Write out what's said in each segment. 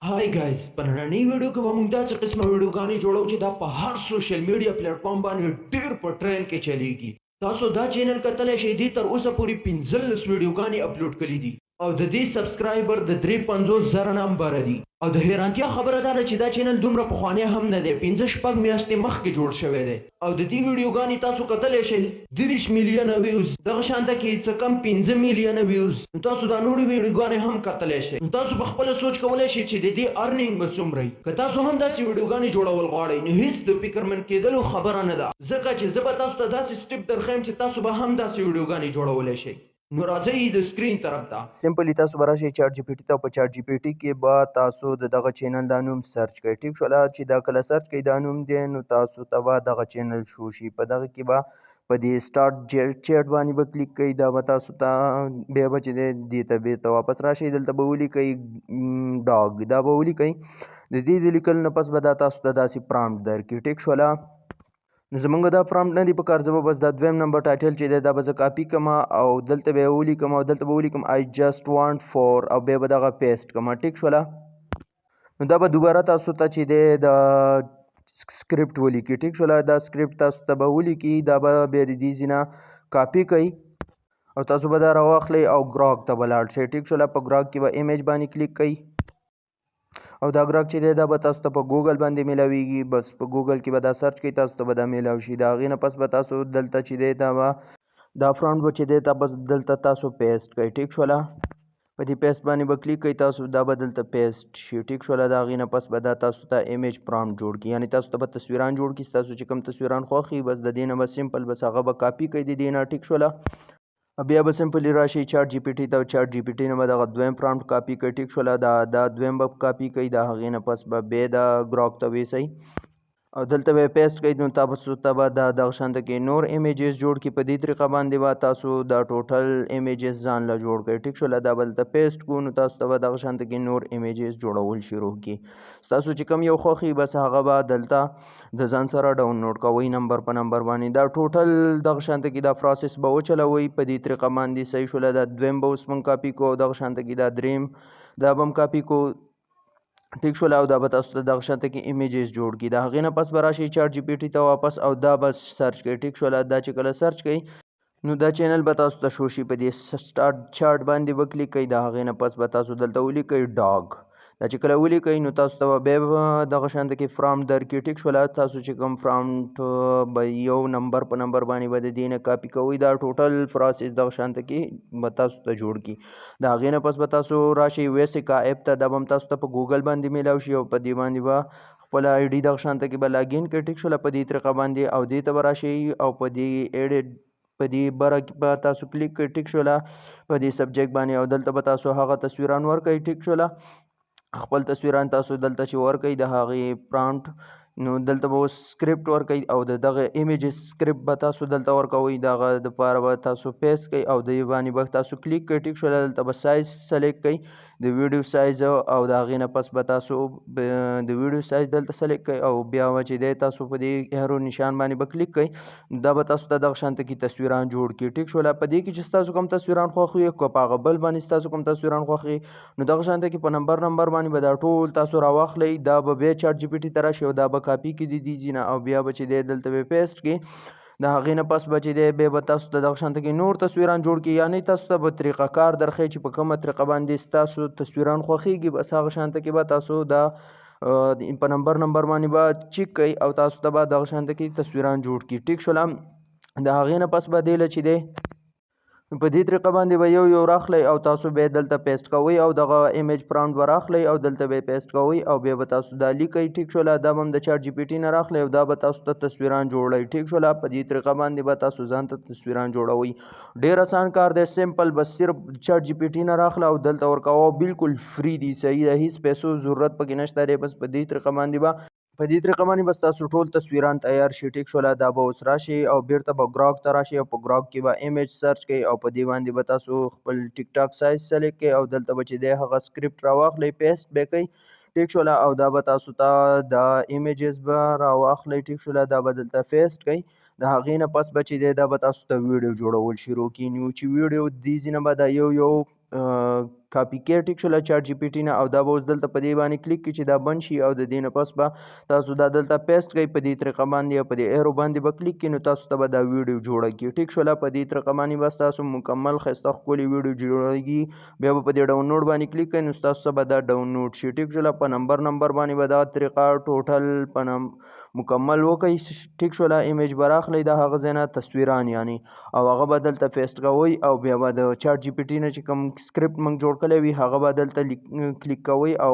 هاي गाइस په نننۍ ویډیو کې به موږ داسې قسمه ویډیوګانې جوړو چې دا په هر سوشل میډیا پلیټ فارم باندې ډیر په ټرین کې چلیږي. تاسو دا چینل کتلی شئ. دې تر اوسه پورې 15 ویډیوګانې اپلوډ کړي دي او د دې سبسکرایبر د 53,000 نمبر دي. او د حیرانتیا خبره دا ده چې دا چینل دومره پخوانی هم نه دی، 15 میاشتې مخکې جوړ شوی دی او د دې ویډیوګانې تاسو کتلی شئ 30 میلیونه ویوز، دغه شانته کې څه کم 15 میلیونه ویوز. نو تاسو دا نورې ویډیوګانې هم کتلی شئ. نو تاسو په خپله سوچ کولی شئ چې د دې ارنینګ به څومره وي. که تاسو هم داسې ویډیوګانې جوړول غواړئ نو هیڅ د فکرمند کېدلو خبره نه ده، ځکه چې زه به تاسو ته داسې سټپ درښیم چې تاسو به هم داسې ویډیوګانې جوړولی شئ. نو راځئ د سکرین طرف ته. سمپلی تاسو به راشئ چاټ جی پی ټي ته. په چاټ جی پی ټي کې به تاسو د دغه چینل دا نوم سرچ کړئ. ټیک شوله چې دا کله سرچ کړئ دا نوم دی نو تاسو ته به دغه چینل شو شي. په دغه کې به په دې سټارټ چیټ باندې به کلیک کړئ. دا به تاسو ته بیا به چې دی دې ته بیرته واپس راشئ. دلته به ولیکئ ډاګ، دا به ولیکئ. د دې د لیکلو نه پس به دا تاسو ته داسې پرامپټ درکړي. ټیک شوله. نو زمونږ دا پرامپټ نه دی په کار، زه به بس دا دویم نمبر ټایټل چې دی دا به زه کاپي کړم او دلته به یې ولیکم او دلته به ولیکم I just want for او بیا به دغه پیسټ کړم. ټیک شوله. نو دا به دوباره تاسو ته چې دی د سکرپټ ولیکي. ټیک شوله. دا سکرپټ تاسو ته به ولیکي، دا به بیا د دې ځای نه کاپي کوئ او تاسو به دا راواخلئ او ګراک ته به لاړ شئ. ټیک شوله. په ګراک کې به ایمیج باندې کلیک کوئ او دا ګراک چې دی دا به تاسو ته په ګوګل باندې میلاویږي. بس په ګوګل کې به دا سرچ کوئ، تاسو ته به دا میلاو شي. د هغې نه پس به تاسو دلته چې دی دا فرانټ به چې دی دا بس دلته تاسو پیسټ کوئ. ټیک شوله. په دې پیسټ باندې به کلیک کوئ، تاسو دا به دلته پیسټ شي. ټیک شوله. د هغې نه پس به دا تاسو ته ایمیج پرامپټ جوړ کړي، یعنې تاسو ته به تصویران جوړ کړي. ستاسو چې کوم تصویران خوښ وي بس د دې نه به سمپل بس هغه به کاپي کوئ د دې نه. ټیک شوله. بیا به سمپلی راشئ چاټ جی پی ټي ته. چاټ جی پی ټي نه به دغه دویم پرامپټ کاپي کړئ. ټیک شوله. دا دویم به کاپي کوئ، د هغې نه پس به بیا د ګراک ته ویسئ او دلته به یې پیسټ کوئ. نو تاسو ته به دغه شانته کې نور ایمیجز جوړ کړي. په دې طریقه باندې به تاسو دا ټوټل ایمیجز ځان له جوړ کړئ. ټیک شوله. دا به دلته پیسټ کړو نو تاسو ته به دغه شانته کې نور ایمیجز جوړول شروع کړي. ستاسو چې کوم یو خوښ وي بس هغه به دلته د ځان سره ډاونلوډ کوئ نمبر په نمبر باندې. دا ټوټل دغه شانته کې دا پروسس به وچلوئ په دې طریقه باندې. صحیح شوله. دا دویم به اوس موږ کاپي کوو، دغه شانته کې دا دریم دا به هم کاپي کوو. ټیک شوله. او دا به تاسو ته دغه شانته کې ایمیجز جوړ کړي. د هغې نه پس به راشئ چاټ جی پی ټي ته واپس او دا به سرچ کړئ. ټیک شوله. دا چې کله سرچ کړئ نو دا چینل به تاسو ته شو شي. په دې سټارټ چارټ باندې به کلیک کوئ. د هغې نه پس به تاسو دلته ولیکئ ډاګ. دا چې کله ولیکئ نو تاسو ته به بیا دغه شانته کې فرامپټ درکړي. ټیک شوله. تاسو چې کوم فرامپټ به یو نمبر په نمبر باندې به د دې نه کاپي کوئ. دا ټوټل پروسس دغه شانته کې به تاسو ته جوړ کړي. د هغې نه پس به تاسو راشئ ویسیکا ایپ ته. دا به هم تاسو ته په ګوګل باندې میلاو شي او په دې باندې به خپله آی ډي دغه شانته کې به لاګین کړئ. ټیک شوله. په دې طریقه باندې او دې ته به راشئ او په دې ایډیټ په دې بره کې به تاسو کلیک کړئ. ټیک شوله. په دې سبجیکټ باندې او دلته به تاسو هغه تصویران ورکړئ. ټیک شوله. خپل تصویران تاسو دلته چې ورکړئ د هغې پرامپټ نو دلته به اوس سکرپټ ورکړئ او د دغه ایمیجز سکرپټ به تاسو دلته ورکوئ. دغه دپاره به تاسو پیسټ کړئ او دې باندې به تاسو کلیک کړئ. ټیک شوله. دلته به سایز سلیکټ کړئ د ویډیو سایز او د هغې نه پس به تاسو د ویډیو سایز دلته سلیکټ کړئ او بیا به چې دی تاسو په دې ایرو نشان باندې به کلیک کړئ. دا به تاسو ته دغه شانته کې تصویران جوړ کړي. ټیک شوله. په دې کې چې ستاسو کوم تصویران خوښ وي که په هغه بل باندې ستاسو کوم تصویران خوښ وي نو دغه شانته کې په نمبر باندې به دا ټول تاسو راواخلئ. دا به بیا چاټ جی پی ټي ته راشئ او دا به کاپي کړي د دې ځای نه او بیا به چې دی دلته به پیسټ کړي. د هغې نه پس به چې دی بیا به تاسو ته دغه شانته کې نور تصویران جوړ کړي، یعنې تاسو ته به طریقه کار درښیي چې په کومه طریقه باندې ستاسو تصویران خوښیږي بس هغه شانته کې به تاسو دا په نمبر باندې به چیک کوئ او تاسو ته به دغه شانته کې تصویران جوړ کړي. ټیک شوله. د هغې نه پس به دې له چې دی په دې طریقه باندې به یو راخلئ او تاسو بیا دلته پیسټ کوئ او دغه ایمیج پرامپټ به راخلئ او دلته به پیسټ کوئ او بیا به تاسو دا لیکئ. ټیک شوله. دا به هم د چاټ جی پی ټي نه راخلئ او دا به تاسو ته تصویران جوړئ. ټیک شوله. په دې طریقه باندې به تاسو ځان ته تصویران جوړوئ. ډېر اسان کار دی، سمپل. بس صرف چاټ جی پی ټي نه راخله او دلته ورکوه او بالکل فری دی. صحیح ده. هیڅ پیسو ضرورت پکې نشته دی. بس په دې طریقه باندې بس تاسو ټول تصویران تیار شي. ټیک شوله. دا به اوس راشي او بیرته به ګراک ته راشي او په ګراک کې به ایمیج سرچ کوئ او په دې باندې به تاسو خپل ټیک ټاک سایز سلیکټ کړئ او دلته به چې دی هغه سکرپټ راواخلئ پیسټ به کوئ. ټیک شوله. او دا به تاسو ته دا ایمیجز به راواخلئ. ټیک شوله. دا به دلته پیسټ کوئ. د هغې نه پس به چې دی دا به تاسو ته ویډیو جوړول شروع کړي. نو چې ویډیو دې ځای نه به دا یو کاپي کې ټیک شوله چاټ جی پی ټي نه او دا به اوس دلته په دې باندې کلیک کړئ چې دا بند شي او د دې نه پس به تاسو دا دلته پیسټ کړئ په دې طریقه باندې او په دې ایرو باندې به کلیک کړئ نو تاسو ته به دا ویډیو جوړه کړي ټیک شوله په دې طریقه باندې بس تاسو مکمل ښایسته ښکلې ویډیو جوړیږي بیا به په دې ډاونلوډ باندې کلیک کړئ نو ستاسو څخه به دا ډاونلوډ شي ټیک شوله په نمبر باندې به دا طریقه ټوټل په مکمل وکړئ ټیک شوله ایمیج به راخلئ د هغه ځای نه تصویران یعنې او هغه به دلته پیسټ کوئ او بیا به د چاټ جی پی ټي نه چې کوم سکرپټ موږ جوړ کړی وي هغه به دلته کلیک کوئ او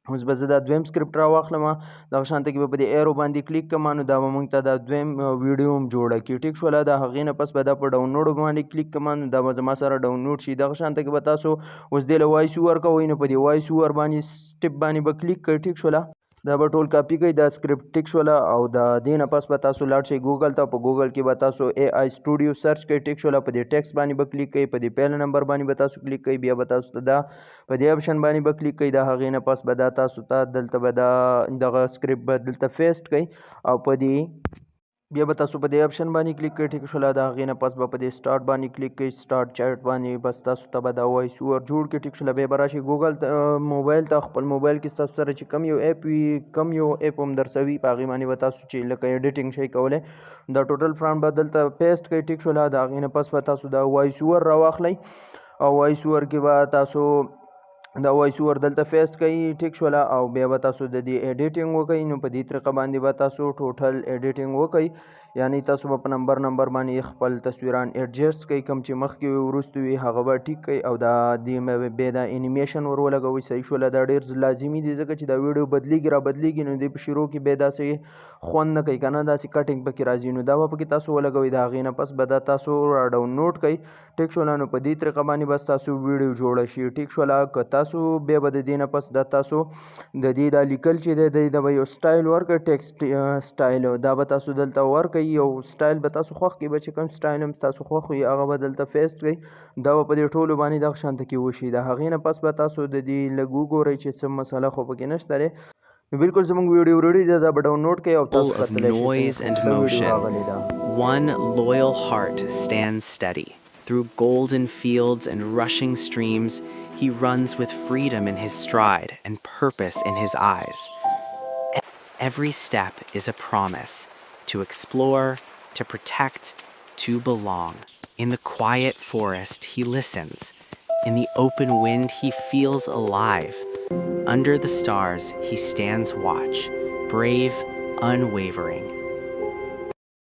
اوس به زه دا دویم سکرپټ راواخلم دغه شانته کې به په دې ایرو باندې کلیک کوم نو دا به موږ ته دا دویم ویډیو هم جوړه کړي ټیک شوله د هغې نه پس به دا په ډاونلوډ باندې کلیک کوم نو دا به زما سره ډاونلوډ شي دغه شانته کې به تاسو اوس دې له وایس اوور کوئ نو په دې وایس اوور باندې سټپ باندې به کلیک کړئ ټیک شوله دا به ټول کاپي کوي دا سکرپټ ټیک شوله او د دې نه پس به تاسو لاړ شئ ګوګل ته په ګوګل کې به تاسو اے آی سټوډیو سرچ کوئ ټیک شوله په دې ټیکسټ باندې به کلیک کوئ په دې پیل نمبر باندې به تاسو کلیک کوئ بیا به تاسو ته دا په دې آپشن باندې به کلیک کوئ د هغې نه پس به دا تاسو ته دلته به دا دغه سکرپټ به دلته پیسټ کوئ او په دې بیا به تاسو په دې آپشن باندې کلیک کړئ ټیک شوله د هغې نه پس به په دې سټارټ باندې کلیک کوئ سټارټ چیټ باندې بس تاسو ته به دا وایس اوور جوړ کړي ټیک شوله بیا به راشئ ګوګل موبایل ته خپل موبایل کې ستاسو سره چې کم یو اپ وي کم یو اپ هم درسه وي په هغې باندې به تاسو چې لکه ایډیټینګ شئ کولی دا ټوټل فرانټ به دلته پیسټ کړئ ټیک شوله د هغې نه پس به تاسو دا وایس اوور راواخلئ او وایس اوور کې به تاسو دا وایس اوور دلته پیسټ کوي ټیک شوله او بیا به تاسو د دې ایډیټینګ وکړئ نو په دې طریقه باندې به تاسو ټوټل ایډیټینګ وکړئ یعنی تاسو به په نمبر باندې خپل تصویران ایډجسټ کوئ کوم چې مخکې وي وروسته وي هغه به ټیک کوئ او دا دې بیا دا انیمیشن ور ولګوئ صحیح شوله دا ډېر لازمي دي ځکه چې دا ویډیو بدلیږي را بدلیږي نو دې په شروع کې بیا داسې خوند نه کوي که نه داسې کټینګ پکې راځي نو دا به پکې تاسو ولګوئ د هغې نه پس به دا تاسو را ډاونلوډ کوئ ټیک شوله نو په دې طریقه باندې بس تاسو ویډیو جوړه شي ټیک شوله که تاسو بیا به د دې نه پس دا تاسو د دې دا لیکل چې دی دا به یو سټایل ورکړئ ټیکسټ سټایل دا به تاسو دلته ورکړئ یو سټایل به تاسو خوښ کړئ به چې کوم سټایل هم ستاسو خوښ وي هغه به دلته پیسټ کړئ دا به په دې ټولو باندې دغه شانته کې وشي د هغې نه پس به تاسو د دې لږ وګورئ چې څه مسله خو پکې نشته دی بالکل زموږ ویډیو ریډي ده دا به ډاونلوډ کړئ او تاسو کتلی شئ noise and motion, one loyal heart stands steady. Through golden fields and rushing streams, he runs with freedom in his stride and purpose in his eyes. Every step is a promise to explore, to protect, to belong. In the quiet forest, he listens. In the open wind, he feels alive. Under the stars, he stands watch, brave, unwavering.